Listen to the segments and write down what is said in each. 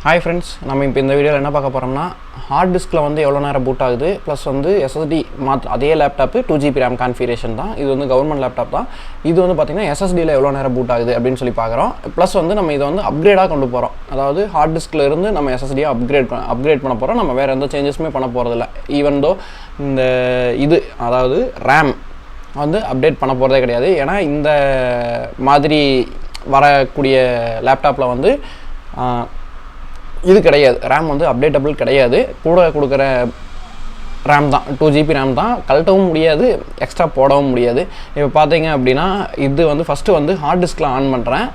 Hi friends, நம்ம இப்போ இந்த வீடியோல என்ன பார்க்க போறோம்னா ஹார்ட் டிஸ்க்ல வந்து எவ்வளவு நேரம் பூட் ஆகுது ப்ளஸ் வந்து SSD அதே லேப்டாப் 2GB RAM கான்ஃபிகரேஷன் தான். இது வந்து கவர்மெண்ட் லேப்டாப் தான். இது வந்து பாத்தீங்கன்னா SSD ல எவ்வளவு நேரம் பூட் ஆகுது அப்படினு சொல்லி பார்க்கறோம். ப்ளஸ் வந்து நம்ம இத வந்து அப்கிரேடா கொண்டு போறோம். அதாவது ஹார்ட் டிஸ்க்ல இருந்து நம்ம SSD அப்கிரேட் பண்ண போறோம். நம்ம வேற எந்த சேஞ்சஸுமே பண்ண போறது இல்ல. ஈவன் தோ இந்த இது அதாவது RAM வந்து அப்டேட் பண்ண போறதே கிடையாது. ஏனா இந்த மாதிரி வரக்கூடிய லேப்டாப்ல வந்து இது கிடையாது. RAM வந்து அப்டேட்டபிள் கிடையாது. கூட கொடுக்குற RAM தான் 2GB RAM தான். கழட்டவும் முடியாது, எக்ஸ்ட்ரா போடவும் முடியாது. இப்போ பார்த்தீங்க அப்படின்னா இது வந்து ஃபஸ்ட்டு வந்து ஹார்ட் டிஸ்கில் ஆன் பண்ணுறேன்.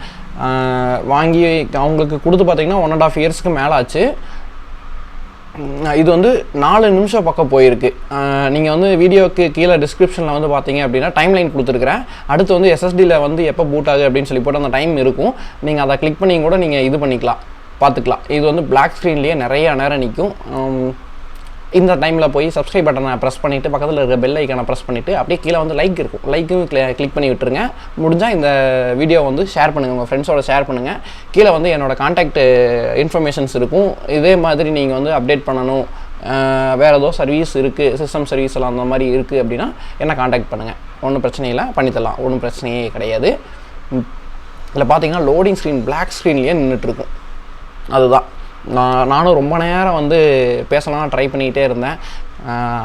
வாங்கி அவங்களுக்கு கொடுத்து பார்த்தீங்கன்னா 1.5 இயர்ஸ்க்கு மேலே ஆச்சு. இது வந்து 4 நிமிஷம் பக்கம் போயிருக்கு. நீங்கள் வந்து வீடியோக்கு கீழே டிஸ்கிரிப்ஷனில் வந்து பார்த்தீங்க அப்படின்னா டைம்லைன் கொடுத்துருக்குறேன். அடுத்து வந்து SSDயில் வந்து எப்போ பூட் ஆகுது அப்படின்னு சொல்லி போட்டு அந்த டைம் இருக்கும். நீங்கள் அதை கிளிக் பண்ணி கூட நீங்கள் இது பண்ணிக்கலாம், பார்த்துக்கலாம். இது வந்து பிளாக் ஸ்க்ரீன்லேயே நிறைய நேரம் நிற்கும். இந்த டைமில் போய் சப்ஸ்கிரைப் பட்டனை ப்ரெஸ் பண்ணிவிட்டு பக்கத்தில் இருக்கிற பெல் ஐக்கானை ப்ரெஸ் பண்ணிவிட்டு அப்படியே கீழே வந்து லைக் இருக்கும், லைக்கும் கிளிக் பண்ணி விட்டுருங்க. முடிஞ்சால் இந்த வீடியோ வந்து ஷேர் பண்ணுங்கள், உங்கள் ஃப்ரெண்ட்ஸோட ஷேர் பண்ணுங்கள். கீழே வந்து என்னோடய கான்டாக்ட் இன்ஃபர்மேஷன்ஸ் இருக்கும். இதே மாதிரி நீங்கள் வந்து அப்டேட் பண்ணணும், வேறு ஏதோ சர்வீஸ் இருக்குது, சிஸ்டம் சர்வீஸ் எல்லாம் அந்த மாதிரி இருக்குது அப்படின்னா என்ன கான்டாக்ட் பண்ணுங்கள். ஒன்றும் பிரச்சனை இல்லை, பண்ணித்தரலாம், ஒன்றும் பிரச்சனையே கிடையாது. இதில் பார்த்தீங்கன்னா லோடிங் ஸ்க்ரீன் பிளாக் ஸ்க்ரீன்லேயே நின்றுட்டுருக்கும். அதுதான் நானும் ரொம்ப நேரம் வந்து பேசலாம் ட்ரை பண்ணிக்கிட்டே இருந்தேன்.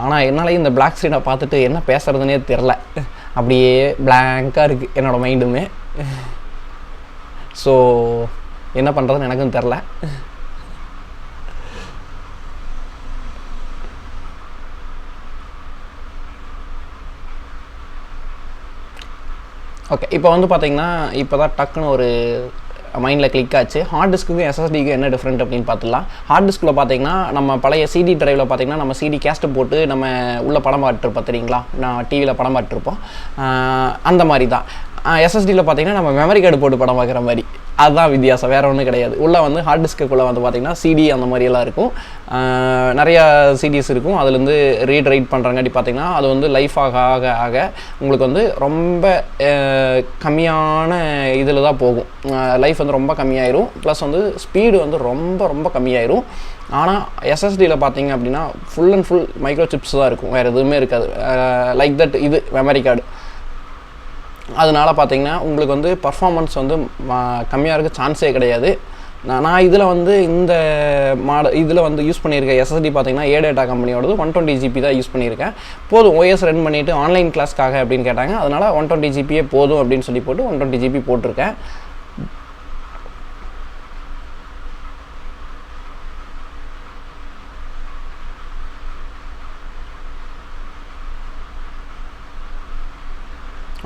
ஆனால் என்னாலேயும் இந்த பிளாக் ஸ்க்ரீனை பார்த்துட்டு என்ன பேசுகிறதுனே தெரில. அப்படியே பிளாங்காக இருக்குது என்னோடய மைண்டுமே. ஸோ என்ன பண்ணுறதுன்னு எனக்கும் தெரில. ஓகே, இப்போ வந்து பார்த்தீங்கன்னா இப்போ தான் டக்குன்னு ஒரு மைண்டில் கிளிக் ஆச்சு. ஹார்ட் டிஸ்க்குக்கும் SSDக்கும் என்ன டிஃப்ரெண்ட் அப்படின்னு பார்த்துக்கலாம். ஹார்ட் டிஸ்கில் பார்த்தீங்கன்னா நம்ம பழைய CD டிரைவில் பார்த்தீங்கன்னா நம்ம CD கேஸ்ட்டு போட்டு நம்ம உள்ள படம் பார்த்துருப்போம் தெரியுங்களா, நான் டிவியில் படம் பார்த்துருப்போம். அந்த மாதிரி தான் SSDயில் பார்த்தீங்கன்னா நம்ம மெமரி கார்டு போட்டு படம் பார்க்குற மாதிரி. அதுதான் வித்தியாசம், வேறு ஒன்றும் கிடையாது. உள்ளே வந்து ஹார்ட் டிஸ்க்குள்ளே வந்து பார்த்திங்கன்னா CD அந்த மாதிரியெல்லாம் இருக்கும், நிறையா CDs இருக்கும். அதுலேருந்து ரைட் பண்ணுறங்காட்டி பார்த்திங்கன்னா அது வந்து லைஃப் ஆக ஆக ஆக உங்களுக்கு வந்து ரொம்ப கம்மியான இதில் தான் போகும். லைஃப் வந்து ரொம்ப கம்மியாயிரும், ப்ளஸ் வந்து ஸ்பீடு வந்து ரொம்ப ரொம்ப கம்மியாயிரும். ஆனால் SSDயில் பார்த்தீங்க அப்படின்னா full and full micro chips தான் இருக்கும், வேறு எதுவுமே இருக்காது. லைக் தட் இது மெமரி கார்டு. அதனால் பார்த்தீங்கன்னா உங்களுக்கு வந்து பர்ஃபார்மன்ஸ் வந்து கம்மியாக இருக்க சான்ஸே கிடையாது. நான் இதில் வந்து இந்த இதில் வந்து யூஸ் பண்ணியிருக்கேன் SSD பார்த்தீங்கன்னா ADATA கம்பெனியோடது 120GB தான் யூஸ் பண்ணியிருக்கேன். போதும், OS ரன் பண்ணிவிட்டு ஆன்லைன் கிளாஸ்க்காக அப்படின்னு கேட்டாங்க. அதனால் 120GB போதும் அப்படின்னு சொல்லி போட்டு 120GB போட்டிருக்கேன்.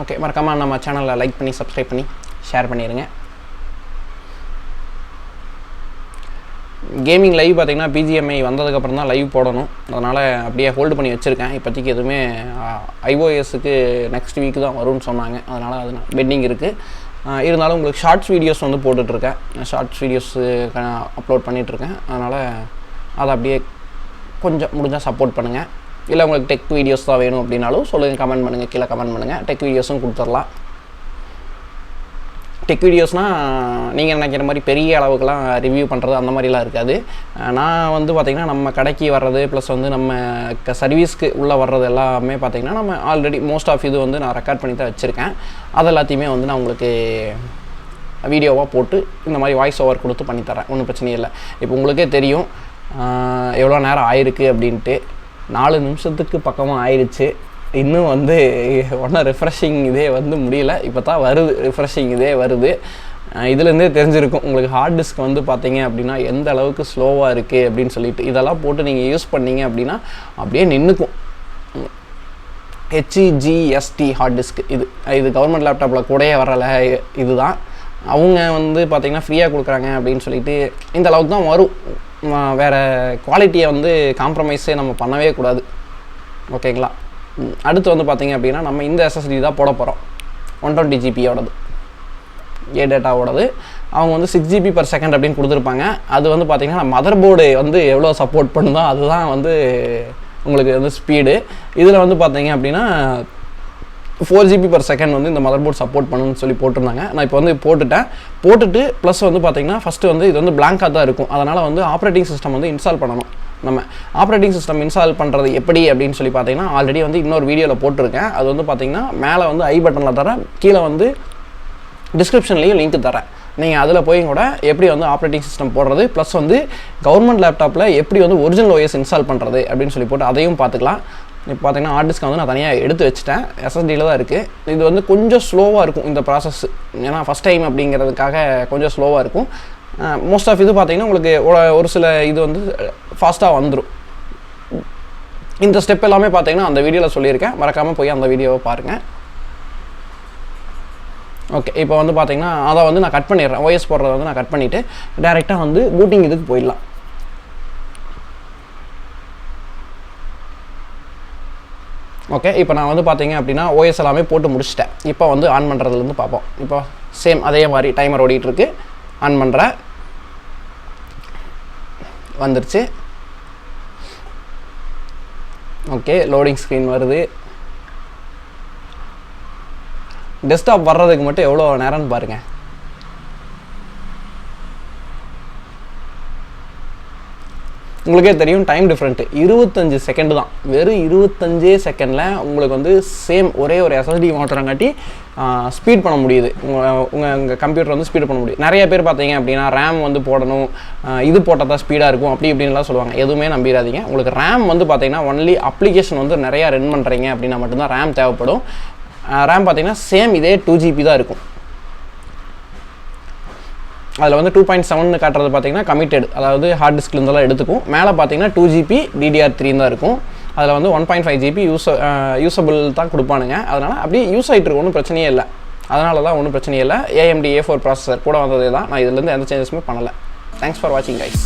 ஓகே, மறக்காமல் நம்ம சேனலில் லைக் பண்ணி சப்ஸ்கிரைப் பண்ணி ஷேர் பண்ணிடுங்க. கேமிங் லைவ் பார்த்திங்கன்னா BGMI வந்ததுக்கப்புறம் தான் லைவ் போடணும். அதனால் அப்படியே ஹோல்டு பண்ணி வச்சுருக்கேன். இப்போதைக்கு எதுவுமே iOSக்கு நெக்ஸ்ட் வீக் தான் வரும்னு சொன்னாங்க. அதனால் அது பெண்டிங் இருக்குது. இருந்தாலும் உங்களுக்கு ஷார்ட்ஸ் வீடியோஸ் வந்து போட்டுட்ருக்கேன், ஷார்ட்ஸ் வீடியோஸ் அப்லோட் பண்ணிகிட்ருக்கேன். அதனால் அதை அப்படியே கொஞ்சம் முடிஞ்சால் சப்போர்ட் பண்ணுங்கள். இல்லை உங்களுக்கு டெக் வீடியோஸ் தான் வேணும் அப்படின்னாலும் சொல்லுங்கள், கமெண்ட் பண்ணுங்கள், கீழே கமெண்ட் பண்ணுங்கள். டெக் வீடியோஸும் கொடுத்துடலாம். டெக் வீடியோஸ்னால் நீங்கள் நினைக்கிற மாதிரி பெரிய அளவுக்குலாம் ரிவ்யூ பண்ணுறது அந்த மாதிரிலாம் இருக்காது. நான் வந்து பார்த்திங்கன்னா நம்ம கடைக்கு வர்றது ப்ளஸ் வந்து நம்ம சர்வீஸ்க்கு உள்ளே வர்றது எல்லாமே பார்த்திங்கன்னா நம்ம ஆல்ரெடி மோஸ்ட் ஆஃப் இது வந்து நான் ரெக்கார்ட் பண்ணி தான் வச்சுருக்கேன். அது எல்லாத்தையுமே வந்து நான் உங்களுக்கு வீடியோவாக போட்டு இந்த மாதிரி வாய்ஸ் ஓவர் கொடுத்து பண்ணித்தரேன், ஒன்றும் பிரச்சனையும் இல்லை. இப்போ உங்களுக்கே தெரியும் எவ்வளோ நேரம் ஆயிருக்கு அப்படின்ட்டு. 4 நிமிஷத்துக்கு பக்கமாக ஆயிடுச்சு. இன்னும் வந்து ஒன்றும் ரிஃப்ரெஷிங் இதே வந்து முடியல. இப்போ தான் வருது, ரிஃப்ரெஷிங் இதே வருது. இதுலேருந்தே தெரிஞ்சிருக்கும் உங்களுக்கு ஹார்ட் டிஸ்க் வந்து பார்த்தீங்க அப்படின்னா எந்த அளவுக்கு ஸ்லோவாக இருக்குது அப்படின்னு சொல்லிட்டு. இதெல்லாம் போட்டு நீங்கள் யூஸ் பண்ணீங்க அப்படின்னா அப்படியே நின்றுக்கும். HDD ஹார்ட் டிஸ்க் இது கவர்மெண்ட் லேப்டாப்பில் கூடயே வரல. இதுதான் அவங்க வந்து பார்த்திங்கன்னா ஃப்ரீயாக கொடுக்குறாங்க அப்படின்னு சொல்லிட்டு இந்த அளவுக்கு தான் வரும். வேறு குவாலிட்டியை வந்து காம்ப்ரமைஸே நம்ம பண்ணவே கூடாது, ஓகேங்களா. அடுத்து வந்து பார்த்திங்க அப்படின்னா நம்ம இந்த SSD தான் போட போகிறோம். 120GBயோடது ADATAவோடது. அவங்க வந்து 6GB/s அப்படின்னு கொடுத்துருப்பாங்க. அது வந்து பார்த்திங்கன்னா மதர்போர்டு வந்து எவ்வளோ சப்போர்ட் பண்ணுதோ அதுதான் வந்து உங்களுக்கு வந்து ஸ்பீடு. இதில் வந்து பார்த்திங்க அப்படின்னா 4GB/s வந்து இந்த மதர் போர்ட் சப்போர்ட் பண்ணுன்னு சொல்லி போட்டிருந்தாங்க. நான் இப்போ வந்து போட்டுட்டு ப்ளஸ் வந்து பார்த்தீங்கன்னா ஃபஸ்ட்டு வந்து இது வந்து பிளாங்காக தான் இருக்கும். அதனால் வந்து ஆப்ரேட்டிங் சிஸ்டம் வந்து இன்ஸ்டால் பண்ணணும். நம்ம ஆப்ரேட்டிங் சிஸ்டம் இன்ஸ்டால் பண்ணுறது எப்படி அப்படின்னு சொல்லி பார்த்தீங்கன்னா ஆல்ரெடி வந்து இன்னொரு வீடியோவில் போட்டிருக்கேன். அது வந்து பார்த்தீங்கன்னா மேலே வந்து ஐ பட்டனில் தரேன், கீழே வந்து டிஸ்கிரிப்ஷன்லேயும் லிங்க் தரேன். நீங்கள் அதில் போய் கூட எப்படி வந்து ஆப்ரேட்டிங் சிஸ்டம் போடுறது ப்ளஸ் வந்து கவர்மெண்ட் லேப்டாப்பில் எப்படி வந்து ஒரிஜினல் OS இன்ஸ்டால் பண்ணுறது அப்படின்னு சொல்லி போட்டு அதையும் பார்த்துக்கலாம். இப்போ பார்த்தீங்கன்னா ஹார்ட் டிஸ்க் வந்து நான் தனியாக எடுத்து வச்சுட்டேன், SSDயில் தான் இருக்குது. இது வந்து கொஞ்சம் ஸ்லோவாக இருக்கும் இந்த ப்ராசஸ், ஏன்னா ஃபஸ்ட் டைம் அப்படிங்கிறதுக்காக கொஞ்சம் ஸ்லோவாக இருக்கும். மோஸ்ட் ஆஃப் இது பார்த்தீங்கன்னா உங்களுக்கு ஒரு சில இது வந்து ஃபாஸ்ட்டாக வந்துடும். இந்த ஸ்டெப் எல்லாமே பார்த்தீங்கன்னா அந்த வீடியோவில் சொல்லியிருக்கேன், மறக்காமல் போய் அந்த வீடியோவை பாருங்கள். ஓகே, இப்போ வந்து பார்த்தீங்கன்னா அதை வந்து நான் கட் பண்ணிடுறேன். OS போடுறத வந்து நான் கட் பண்ணிவிட்டு டேரெக்டாக வந்து பூட்டிங் இதுக்கு போயிடலாம். ஓகே, இப்போ நான் வந்து பார்த்தீங்க அப்படின்னா OS எல்லாமே போட்டு முடிச்சிட்டேன். இப்போ வந்து ஆன் பண்ணுறதுலேருந்து பார்ப்போம். இப்போ சேம் அதே மாதிரி டைமர் ஓடிட்டுருக்கு. ஆன் பண்ணுறேன், வந்துருச்சு. ஓகே, லோடிங் ஸ்க்ரீன் வருது. டெஸ்க்டாப் வர்றதுக்கு மட்டும் எவ்வளோ நேரம்னு பாருங்கள். உங்களுக்கே தெரியும் டைம் டிஃப்ரெண்ட்டு 25 செகண்ட் தான். வெறும் 25 செகண்டில் உங்களுக்கு வந்து சேம் ஒரே ஒரு SSD மாத்திரங்காட்டி ஸ்பீட் பண்ண முடியுது. உங்கள் கம்ப்யூட்டர் வந்து ஸ்பீட் பண்ண முடியும். நிறைய பேர் பார்த்தீங்க அப்படின்னா ரேம் வந்து போடணும், இது போட்டால் தான் ஸ்பீடாக இருக்கும் அப்படி இப்படின்லாம் சொல்லுவாங்க. எதுவுமே நம்பிடாதீங்க. உங்களுக்கு ரேம் வந்து பார்த்தீங்கன்னா ஒன்லி அப்ளிகேஷன் வந்து நிறையா ரன் பண்ணுறீங்க அப்படின்னா மட்டும்தான் ரேம் தேவைப்படும். ரேம் பார்த்தீங்கன்னா சேம் இதே 2GB தான் இருக்கும். அதில் வந்து 2.7 காட்டுறது பார்த்தீங்கன்னா கமிட்டட், அதாவது ஹார்ட் டிஸ்க்லேருந்தெல்லாம் எடுத்துக்கும். மேலே பார்த்தீங்கன்னா 2GB DDR3 தான் இருக்கும். அதில் வந்து 1.5GB யூஸபிள் தான் கொடுப்பானுங்க. அதனால் அப்படியே யூஸ் ஆகிட்டு இருக்கும், ஒன்றும் பிரச்சனையே இல்லை. அதனால தான் ஒன்றும் பிரச்சனையே இல்லை. AMD A4 ப்ராசஸர் கூட வந்ததே தான். நான் இதுலேருந்து எந்த சேஞ்சஸுமே பண்ணலை. தேங்க்ஸ் ஃபார் வாட்சிங் கைஸ்.